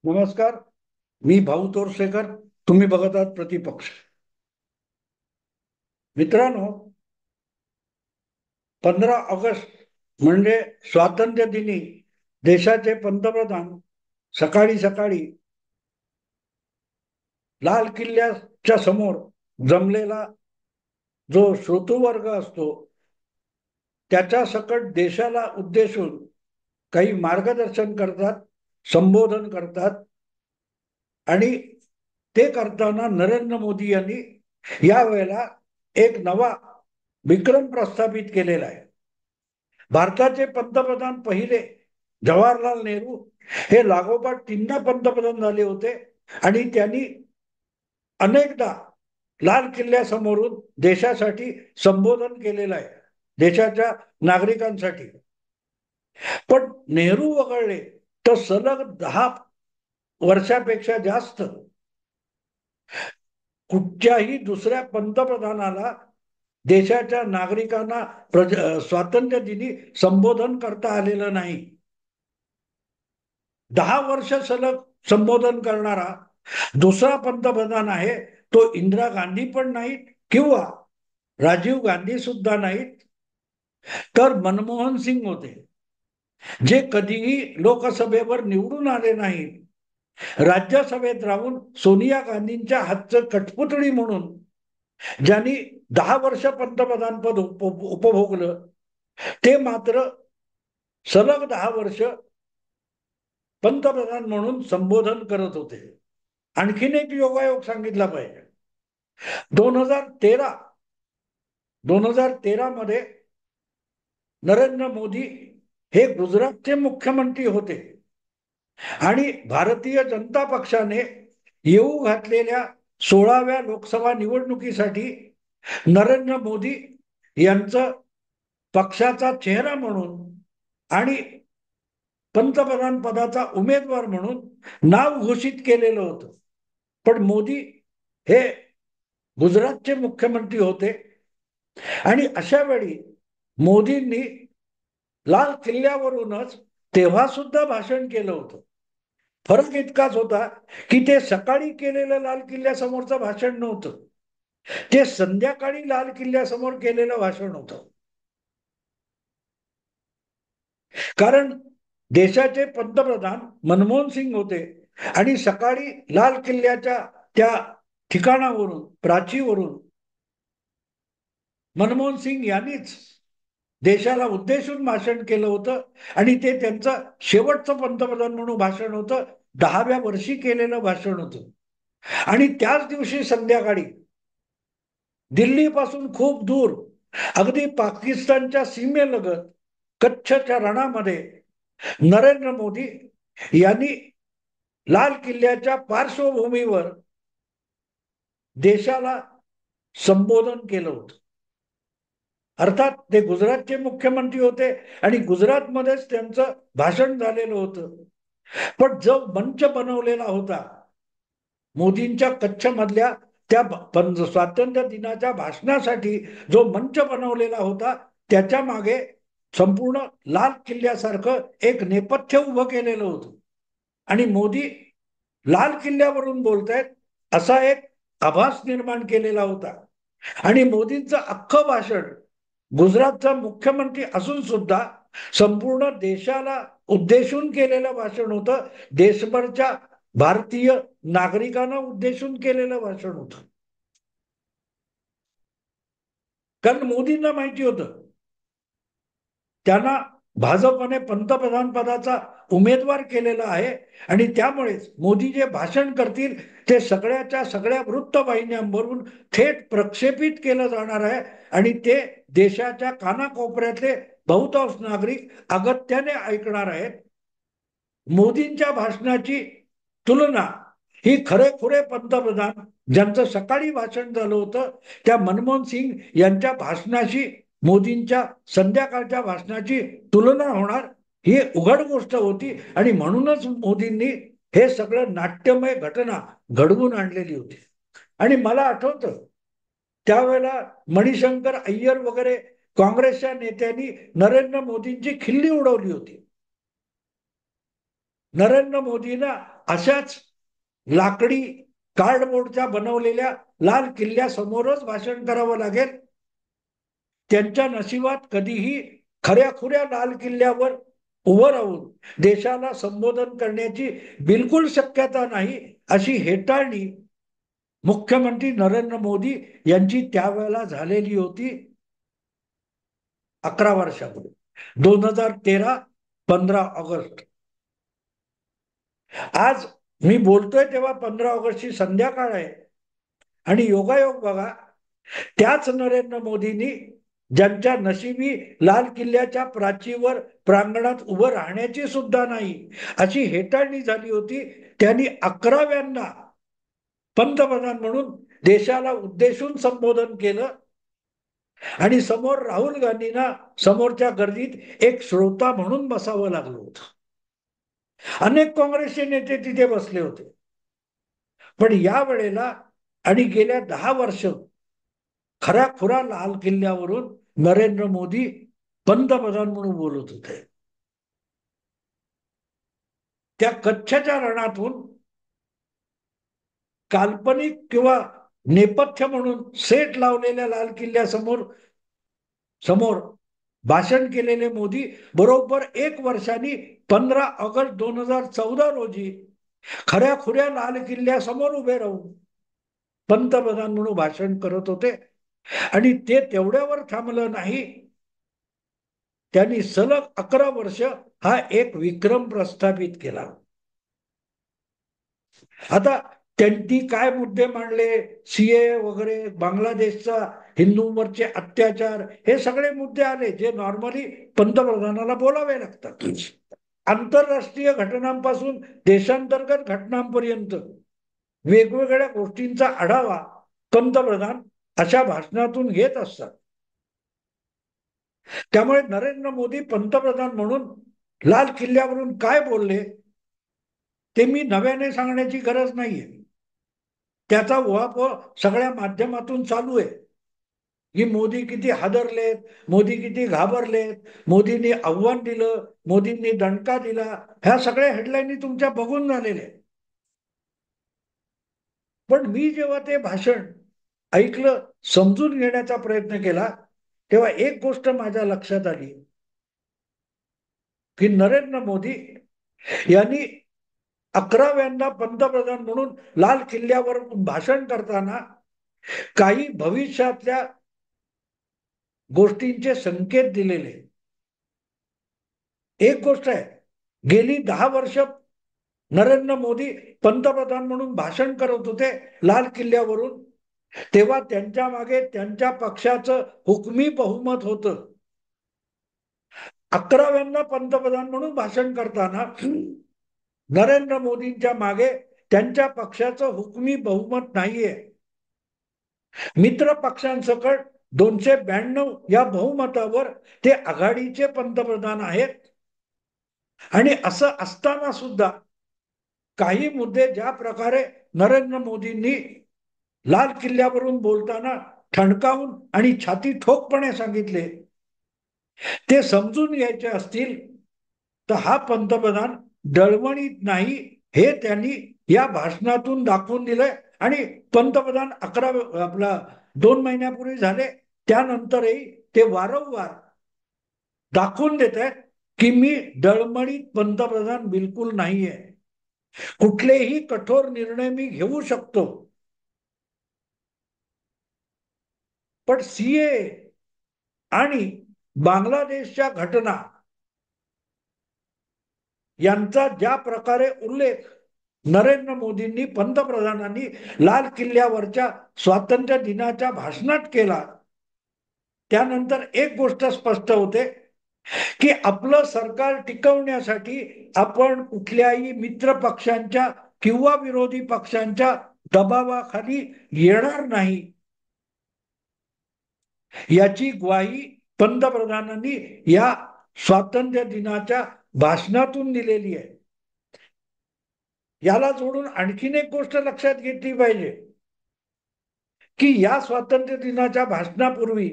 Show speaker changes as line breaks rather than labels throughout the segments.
नमस्कार. मी भाऊ तोरसेकर. तुम्ही बघत आहात प्रतिपक्ष. मित्रांनो, 15 ऑगस्ट म्हणजे स्वातंत्र्य दिनी देशाचे पंतप्रधान सकाळी सकाळी लाल किल्ल्याच्या समोर जमलेला जो श्रोतृवर्ग असतो त्याच्या सकट देशाला उद्देशून काही मार्गदर्शन करतात, संबोधन करतात. आणि ते करताना नरेंद्र मोदी यांनी यावेळेला एक नवा विक्रम प्रस्थापित केलेला आहे. भारताचे पंतप्रधान पहिले जवाहरलाल नेहरू हे लागोपाठ तीनदा पंतप्रधान झाले होते आणि त्यांनी अनेकदा लाल किल्ल्यासमोरून देशासाठी संबोधन केलेलं आहे, देशाच्या नागरिकांसाठी. पण नेहरू वगळले तर सलग 10 वर्षापेक्षा जास्त कुठच्याही दुसऱ्या पंतप्रधानाला देशाच्या नागरिकांना स्वातंत्र्य दिनी संबोधन करता आलेलं नाही. 10 वर्ष सलग संबोधन करणारा दुसरा पंतप्रधान आहे तो इंदिरा गांधी पण नाहीत किंवा राजीव गांधी सुद्धा नाहीत, तर मनमोहन सिंग होते, जे कधीही लोकसभेवर निवडून आले नाहीत. राज्यसभेत राहून सोनिया गांधींच्या हातचं कठपुतळी म्हणून ज्यांनी 10 वर्ष पंतप्रधान पद उपभोगलं, ते मात्र सलग 10 वर्ष पंतप्रधान म्हणून संबोधन करत होते. आणखीन एक योगायोग सांगितला पाहिजे. 2013 2013 मध्ये नरेंद्र मोदी हे गुजरातचे मुख्यमंत्री होते आणि भारतीय जनता पक्षाने येऊ घातलेल्या 16व्या लोकसभा निवडणुकीसाठी नरेंद्र मोदी यांचं पक्षाचा चेहरा म्हणून आणि पंतप्रधान पदाचा उमेदवार म्हणून नाव घोषित केलेलं होतं. पण मोदी हे गुजरातचे मुख्यमंत्री होते आणि अशा वेळी मोदींनी लाल किल्ल्यावरूनच तेव्हा सुद्धा भाषण केलं होतं. फरक इतकाच होता की ते सकाळी केलेलं लाल किल्ल्यासमोरचं भाषण नव्हतं, ते संध्याकाळी लाल किल्ल्यासमोर केलेलं भाषण होतं. कारण देशाचे पंतप्रधान मनमोहन सिंग होते आणि सकाळी लाल किल्ल्याच्या त्या ठिकाणावरून, प्राचीवरून मनमोहन सिंग यांनीच देशाला उद्देशून भाषण केलं होतं आणि ते त्यांचं शेवटचं पंतप्रधान म्हणून भाषण होतं, 10व्या वर्षी केलेलं भाषण होतं. आणि त्याच दिवशी संध्याकाळी दिल्लीपासून खूप दूर, अगदी पाकिस्तानच्या सीमेलगत कच्छच्या रणामध्ये नरेंद्र मोदी यांनी लाल किल्ल्याच्या पार्श्वभूमीवर देशाला संबोधन केलं होतं. अर्थात ते गुजरातचे मुख्यमंत्री होते आणि गुजरातमध्येच त्यांचं भाषण झालेलं होतं. पण जो मंच बनवलेला होता मोदींच्या कच्छ मधल्या त्या स्वातंत्र्य दिनाच्या भाषणासाठी, जो मंच बनवलेला होता त्याच्या मागे संपूर्ण लाल किल्ल्यासारखं एक नेपथ्य उभं केलेलं होतं आणि मोदी लाल किल्ल्यावरून बोलतायत असा एक आभास निर्माण केलेला होता. आणि मोदींचं अख्खं भाषण गुजरातचा मुख्यमंत्री असून सुद्धा संपूर्ण देशाला उद्देशून केलेलं भाषण होतं, देशभरच्या भारतीय नागरिकांना उद्देशून केलेलं भाषण होतं. कारण मोदींना माहिती होतं त्यांना भाजपने पंतप्रधान पदाचा उमेदवार केलेला आहे आणि त्यामुळेच मोदी जे भाषण करतील ते सगळ्याच्या सगळ्या वृत्तवाहिन्यांवरून थेट प्रक्षेपित केलं जाणार आहे आणि ते देशाच्या कानाकोपऱ्यातले बहुतांश नागरिक अगत्याने ऐकणार आहेत. मोदींच्या भाषणाची तुलना ही खरेखुरे पंतप्रधान ज्यांचं सकाळी भाषण झालं होतं त्या मनमोहन सिंग यांच्या भाषणाशी, मोदींच्या संध्याकाळच्या भाषणाची तुलना होणार ही उघड गोष्ट होती. आणि म्हणूनच मोदींनी हे सगळं नाट्यमय घटना घडवून आणलेली होती. आणि मला आठवतं त्यावेळेला मणिशंकर अय्यर वगैरे काँग्रेसच्या नेत्यांनी नरेंद्र मोदींची खिल्ली उडवली होती. नरेंद्र मोदींना अशाच लाकडी कार्डबोर्डच्या बनवलेल्या लाल किल्ल्यासमोरच भाषण करावं लागेल. त्यांच्या नशिबात कधीही खऱ्याखुऱ्या लाल किल्ल्यावर उभं राहून देशाला संबोधन करण्याची बिलकुल शक्यता नाही, अशी हेटाळणी मुख्यमंत्री नरेंद्र मोदी यांची त्यावेळेला झालेली होती 11 वर्षापूर्वी, 2013 15 ऑगस्ट. आज मी बोलतोय तेव्हा 15 ऑगस्टची संध्याकाळ आहे आणि योगायोग बघा, त्याच नरेंद्र मोदींनी ज्यांच्या नशिबी लाल किल्ल्याच्या प्राचीवर प्रांगणात उभं राहण्याची सुद्धा नाही अशी हेटाळणी झाली होती, त्यांनी 11व्यांदा पंतप्रधान म्हणून देशाला उद्देशून संबोधन केलं आणि समोर राहुल गांधींना समोरच्या गर्दीत एक श्रोता म्हणून बसावं लागलं होतं. अनेक काँग्रेसचे नेते तिथे बसले होते. पण या वेळेला आणि गेल्या 10 वर्ष खऱ्या खुरा लाल किल्ल्यावरून नरेंद्र मोदी पंतप्रधान म्हणून बोलत होते. त्या कच्छच्या रणातून काल्पनिक किंवा नेपथ्य म्हणून सेट लावलेल्या लाल किल्ल्यासमोर भाषण केलेले मोदी बरोबर 1 वर्षांनी 15 ऑगस्ट 2014 रोजी खऱ्या खुऱ्या लाल किल्ल्यासमोर उभे राहून पंतप्रधान म्हणून भाषण करत होते. आणि ते तेवढ्यावर थांबलं नाही, त्यांनी सलग 11 वर्ष हा एक विक्रम प्रस्थापित केला. आता त्यांनी काय मुद्दे मांडले, सीए वगैरे, बांगलादेशचा हिंदूंवरचे अत्याचार, हे सगळे मुद्दे आले जे नॉर्मली पंतप्रधानाला बोलावे लागतात. आंतरराष्ट्रीय घटनांपासून देशांतर्गत घटनांपर्यंत वेगवेगळ्या गोष्टींचा आढावा पंतप्रधान अशा भाषणातून घेत असतात. त्यामुळे नरेंद्र मोदी पंतप्रधान म्हणून लाल किल्ल्यावरून काय बोलले ते मी नव्याने सांगण्याची गरज नाहीये. त्याचा उहापोह सगळ्या माध्यमातून चालू आहे की मोदी किती हादरलेत, मोदी किती घाबरलेत, मोदींनी आव्हान दिलं, मोदींनी दणका दिला, ह्या सगळ्या हेडलाईनी तुमच्या बघून झालेल्या. पण मी जेव्हा ते भाषण ऐकलं, समजून घेण्याचा प्रयत्न केला, तेव्हा एक गोष्ट माझ्या लक्षात आली की नरेंद्र मोदी यांनी 11व्यांदा पंतप्रधान म्हणून लाल किल्ल्यावर भाषण करताना काही भविष्यातल्या गोष्टींचे संकेत दिलेले. एक गोष्ट आहे, गेली 10 वर्ष नरेंद्र मोदी पंतप्रधान म्हणून भाषण करत होते लाल किल्ल्यावरून, तेव्हा त्यांच्या मागे त्यांच्या पक्षाचं हुकमी बहुमत होतं. 11व्यांदा पंतप्रधान म्हणून भाषण करताना नरेंद्र मोदींच्या मागे त्यांच्या पक्षाचं हुकमी बहुमत नाहीये. मित्र पक्षांसकट 292 या बहुमतावर ते आघाडीचे पंतप्रधान आहेत. आणि असं असताना सुद्धा काही मुद्दे ज्या प्रकारे नरेंद्र मोदींनी लाल किल्ल्यावरून बोलताना ठणकावून आणि छाती ठोकपणे सांगितले, ते समजून घ्यायचे असतील तर हा पंतप्रधान डळमळीत नाही हे त्यांनी या भाषणातून दाखवून दिलंय. आणि पंतप्रधान 2 महिन्यापूर्वी झाले, त्यानंतरही ते वारंवार दाखवून देत आहेत की मी डळमळीत पंतप्रधान बिलकुल नाहीये, कुठलेही कठोर निर्णय मी घेऊ शकतो. पण सीए आणि बांगलादेशच्या घटना यांचा ज्या प्रकारे उल्लेख नरेंद्र मोदींनी पंतप्रधानांनी लाल किल्ल्यावरच्या स्वातंत्र्य दिनाच्या भाषणात केला, त्यानंतर एक गोष्ट स्पष्ट होते की आपलं सरकार टिकवण्यासाठी आपण कुठल्याही मित्र पक्षांच्या किंवा विरोधी पक्षांच्या दबावाखाली येणार नाही, याची ग्वाही पंतप्रधानांनी या स्वातंत्र्य दिनाच्या भाषणातून दिलेली आहे. याला जोडून आणखीन एक गोष्ट लक्षात घेतली पाहिजे की या स्वातंत्र्य दिनाच्या भाषणापूर्वी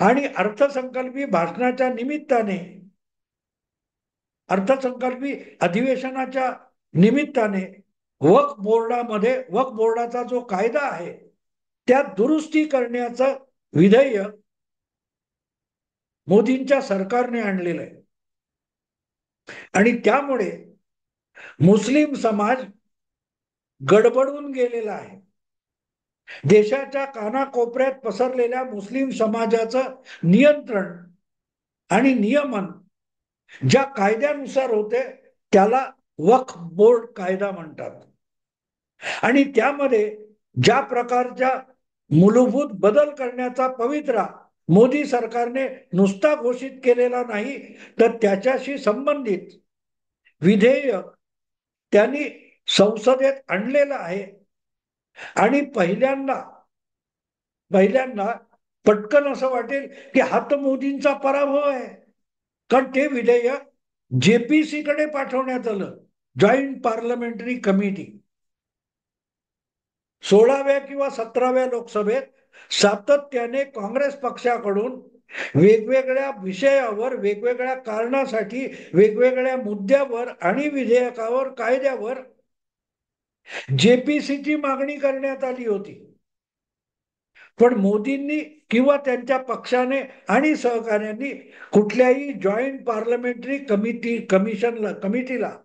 आणि अर्थसंकल्पीय भाषणाच्या निमित्ताने अर्थसंकल्पी अधिवेशनाच्या निमित्ताने वक्फ बोर्डाचा जो कायदा आहे त्यात दुरुस्ती करण्याचं विधेयक मोदींच्या सरकारने आणलेलं आहे. आणि त्यामुळे मुस्लिम समाज गडबडून गेलेला आहे. देशाच्या कानाकोपऱ्यात पसरलेल्या मुस्लिम समाजाचं नियंत्रण आणि नियमन ज्या कायद्यानुसार होते त्याला वक्फ बोर्ड कायदा म्हणतात. आणि त्यामध्ये ज्या प्रकारच्या मूलभूत बदल करण्याचा पवित्रा मोदी सरकारने नुसता घोषित केलेला नाही, तर त्याच्याशी संबंधित विधेयक त्यांनी संसदेत आणलेलं आहे. आणि पहिल्यांदा पटकन असं वाटेल की हा तर मोदींचा पराभव आहे, कारण ते विधेयक जेपीसी कडे पाठवण्यात आलं, जॉईंट पार्लमेंटरी कमिटी. 16व्या किंवा 17व्या लोकसभेत सातत्याने काँग्रेस पक्षाकडून वेगवेगळ्या विषयावर, वेगवेगळ्या कारणासाठी, वेगवेगळ्या मुद्द्यावर आणि विधेयकावर, कायद्यावर जेपीसीची मागणी करण्यात आली होती. पण मोदींनी किंवा त्यांच्या पक्षाने आणि सहकार्यांनी कुठल्याही जॉईंट पार्लमेंटरी कमिटीला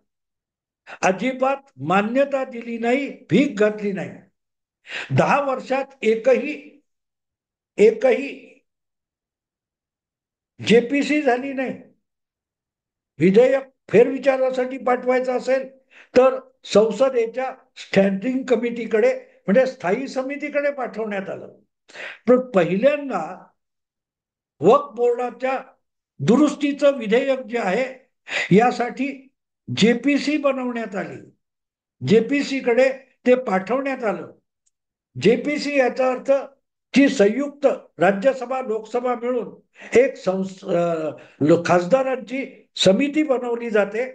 अजिबात मान्यता दिली नाही, भीक घातली नाही. 10 वर्षात एकही जेपीसी झाली नाही. विधेयक फेरविचारासाठी पाठवायचं असेल तर संसदेच्या स्टँडिंग कमिटीकडे, म्हणजे स्थायी समितीकडे पाठवण्यात आलं. पण पहिल्यांदा वक्फ बोर्डाच्या दुरुस्तीचं विधेयक जे आहे यासाठी जेपीसी बनवण्यात आली. जेपीसी कडे ते पाठवण्यात आलं. जेपीसी याचा अर्थ की संयुक्त राज्यसभा लोकसभा मिळून एक खासदारांची समिती बनवली जाते.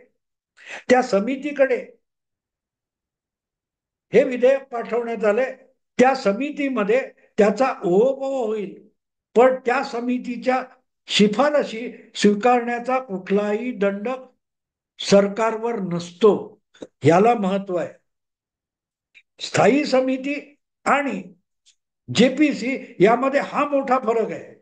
त्या समितीकडे हे विधेयक पाठवण्यात आले. त्या समितीमध्ये त्याचा ओघ होईल, पण त्या समितीच्या शिफारशी स्वीकारण्याचा कुठलाही दंड सरकारवर नसतो. याला महत्व आहे. स्थायी समिती आणि जेपीसी यामध्ये हा मोठा फरक आहे.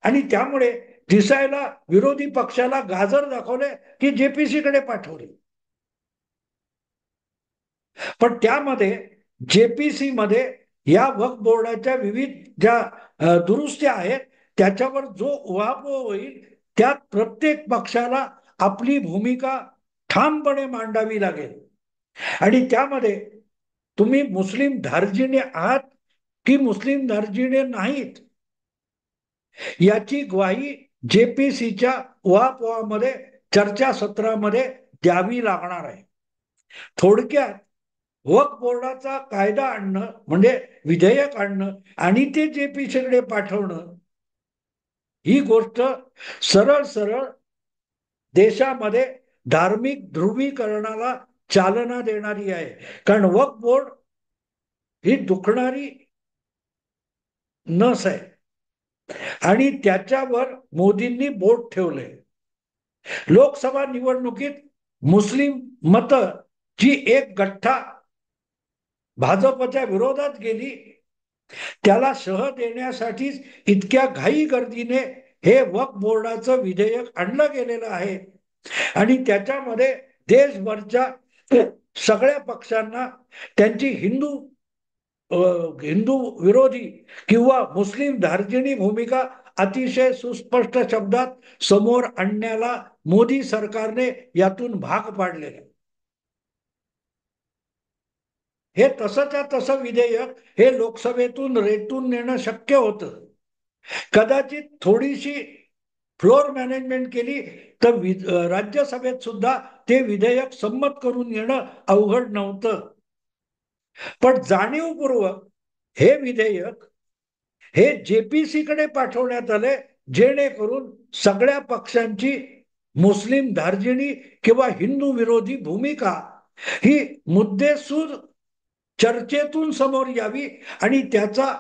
आणि त्यामुळे दिसायला विरोधी पक्षाला गाजर दाखवले की जेपीसी कडे पाठवले. पण त्यामध्ये जेपीसी मध्ये या वक्फ बोर्डाच्या विविध ज्या दुरुस्त्या आहेत त्याच्यावर जो उहापोह होईल त्यात प्रत्येक पक्षाला आपली भूमिका ठामपणे मांडावी लागेल. आणि त्यामध्ये तुम्ही मुस्लिम धार्जिणे आहात की मुस्लिम धार्जिणे नाहीत याची ग्वाही जेपीसीच्या उहापोहामध्ये, चर्चासत्रामध्ये द्यावी लागणार आहे. थोडक्यात वक्फ बोर्डाचा कायदा आणणं म्हणजे विधेयक आणणं आणि ते जेपीसीकडे पाठवणं ही गोष्ट सरळ सरळ देशामध्ये धार्मिक ध्रुवीकरणाला चालना देणारी आहे. कारण वक्फ बोर्ड ही दुखणारी नस आहे आणि त्याच्यावर मोदींनी बोट ठेवले. लोकसभा निवडणुकीत मुस्लिम मत जी एक गठ्ठा भाजपच्या विरोधात गेली त्याला शह देण्यासाठीच इतक्या घाई गर्दीने हे वक्फ बोर्डाचं विधेयक आणलं गेलेलं आहे. आणि त्याच्यामध्ये देशभरच्या सगळ्या पक्षांना त्यांची हिंदू विरोधी किंवा मुस्लिम धार्जिणी भूमिका अतिशय सुस्पष्ट शब्दात समोर आणण्याला मोदी सरकारने यातून भाग पाडलेले. हे तसंच्या तसं विधेयक हे लोकसभेतून रेटून नेणं शक्य होतं. कदाचित थोडीशी फ्लोर मॅनेजमेंट केली तर राज्यसभेत सुद्धा ते विधेयक संमत करून येणं अवघड नव्हतं. पण जाणीवपूर्वक हे विधेयक हे जेपीसी कडे पाठवण्यात आले जेणेकरून सगळ्या पक्षांची मुस्लिम धार्जिणी किंवा हिंदू विरोधी भूमिका ही मुद्देसूद चर्चेतून समोर यावी आणि त्याचा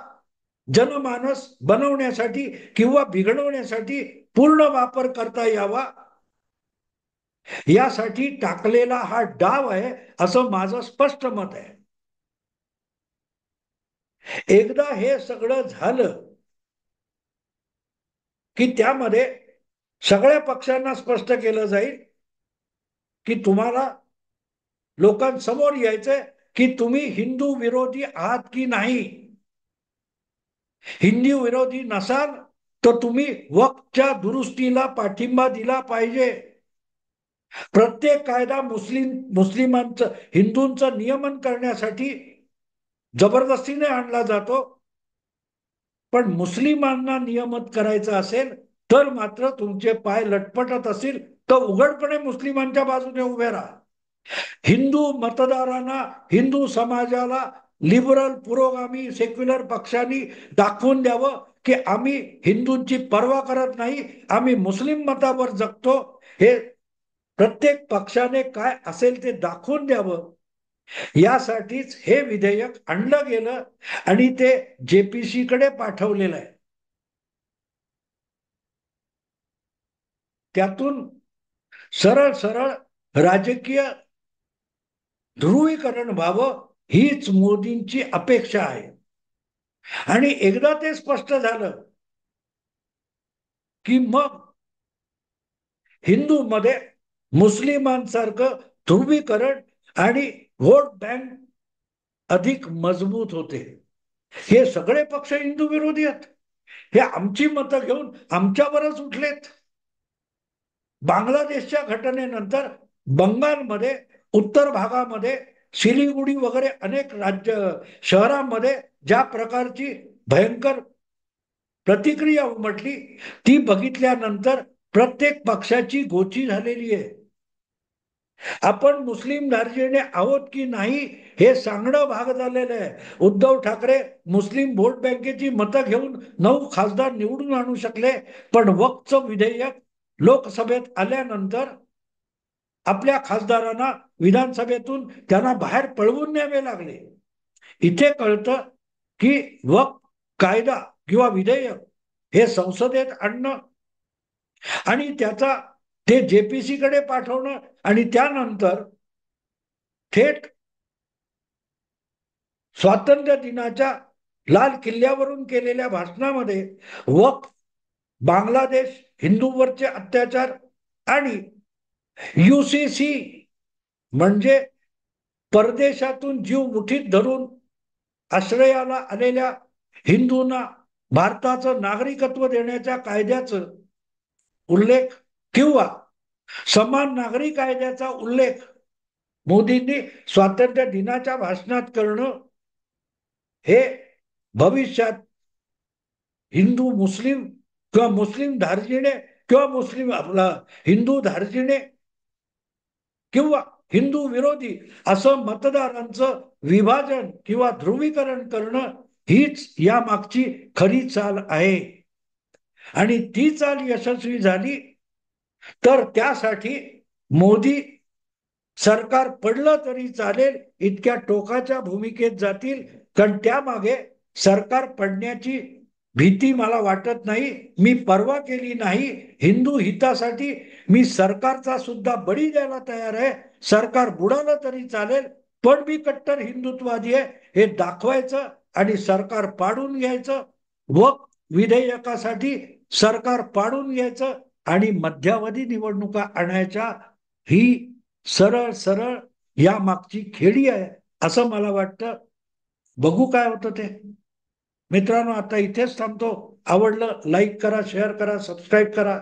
जनमानस बनवण्यासाठी किंवा बिघडवण्यासाठी पूर्ण वापर करता यावा यासाठी टाकलेला हा डाव आहे, असं माझं स्पष्ट मत आहे. एकदा हे सगळं झालं की त्यामध्ये सगळ्या पक्षांना स्पष्ट केलं जाईल की तुम्हाला लोकांसमोर यायचंय की तुम्ही हिंदू विरोधी आहात की नाही. हिंदू विरोधी नसाल तर तुम्ही वक्फच्या दुरुस्तीला पाठिंबा दिला पाहिजे. प्रत्येक कायदा मुस्लिमांचं हिंदूंचं नियमन करण्यासाठी जबरदस्तीने आणला जातो, पण मुस्लिमांना नियमित करायचं असेल तर मात्र तुमचे पाय लटपटत असतील तर उघडपणे मुस्लिमांच्या बाजूने उभे राहा. हिंदू मतदारांना, हिंदू समाजाला लिबरल पुरोगामी सेक्युलर पक्षांनी दाखवून द्यावं की आम्ही हिंदूंची पर्वा करत नाही, आम्ही मुस्लिम मतावर जगतो. हे प्रत्येक पक्षाने काय असेल ते दाखवून द्यावं, यासाठीच हे विधेयक आणलं गेलं आणि ते जेपीसी कडे पाठवलेलं आहे. त्यातून सरळ सरळ राजकीय ध्रुवीकरण व्हावं हीच मोदींची अपेक्षा आहे. आणि एकदा ते स्पष्ट झालं की मग हिंदूमध्ये मुस्लिमांसारखं ध्रुवीकरण आणि व्होट बँक अधिक मजबूत होते. हे सगळे पक्ष हिंदू विरोधी आहेत, हे आमची मतं घेऊन आमच्यावरच उठलेत. बांगलादेशच्या घटनेनंतर बंगालमध्ये, उत्तर भागामध्ये, सिलिगुडी वगैरे अनेक शहरांमध्ये ज्या प्रकारची भयंकर प्रतिक्रिया उमटली ती बघितल्यानंतर प्रत्येक पक्षाची गोची झालेली आहे. आपण मुस्लिम धार्जिणे आहोत की नाही हे सांगणं भाग झालेलं आहे. उद्धव ठाकरे मुस्लिम व्होट बँकेची मतं घेऊन 9 खासदार निवडून आणू शकले, पण वक्फचं विधेयक लोकसभेत आल्यानंतर आपल्या खासदारांना विधानसभेतून त्यांना बाहेर पळवून न्यावे लागले. इथे कळतं की वक्फ कायदा किंवा विधेयक हे संसदेत आणणं आणि त्याचा ते जेपीसी कडे पाठवणं आणि त्यानंतर थेट स्वातंत्र्य दिनाच्या लाल किल्ल्यावरून केलेल्या भाषणामध्ये वक्फ, बांगलादेश, हिंदूंवरचे अत्याचार आणि यूसीसी म्हणजे परदेशातून जीव मुठीत धरून आश्रयाला आलेल्या हिंदूंना भारताचं नागरिकत्व देण्याच्या कायद्याचं उल्लेख किंवा समान नागरी कायद्याचा उल्लेख मोदींनी स्वातंत्र्य दिनाच्या भाषणात करणं हे भविष्यात हिंदू मुस्लिम किंवा मुस्लिम धार्जिणे किंवा मुस्लिम आपला हिंदू धार्जिणे किंवा हिंदू विरोधी असं मतदारांचं विभाजन किंवा ध्रुवीकरण करणं हीच या मागची खरी चाल आहे. आणि ती चाल यशस्वी झाली तर त्यासाठी मोदी सरकार पडलं तरी चालेल इतक्या टोकाच्या भूमिकेत जातील, कारण त्यामागे सरकार पडण्याची भीती मला वाटत नाही. मी पर्वा केली नाही, हिंदू हितासाठी मी सरकारचा सुद्धा बळी द्यायला तयार आहे. सरकार बुडालं तरी चालेल, पण मी कट्टर हिंदुत्ववादी आहे हे दाखवायचं आणि सरकार पाडून घ्यायचं. वक्फ विधेयकासाठी सरकार पाडून घ्यायचं आणि मध्यावधी निवडणुका आणायच्या. ही सरळ सरळ या मागची खेळी आहे असं मला वाटतं. बघू काय होतं ते. मित्रांनो, आता इथेच थांबतो. आवडलं लाईक करा, शेअर करा, सबस्क्राईब करा.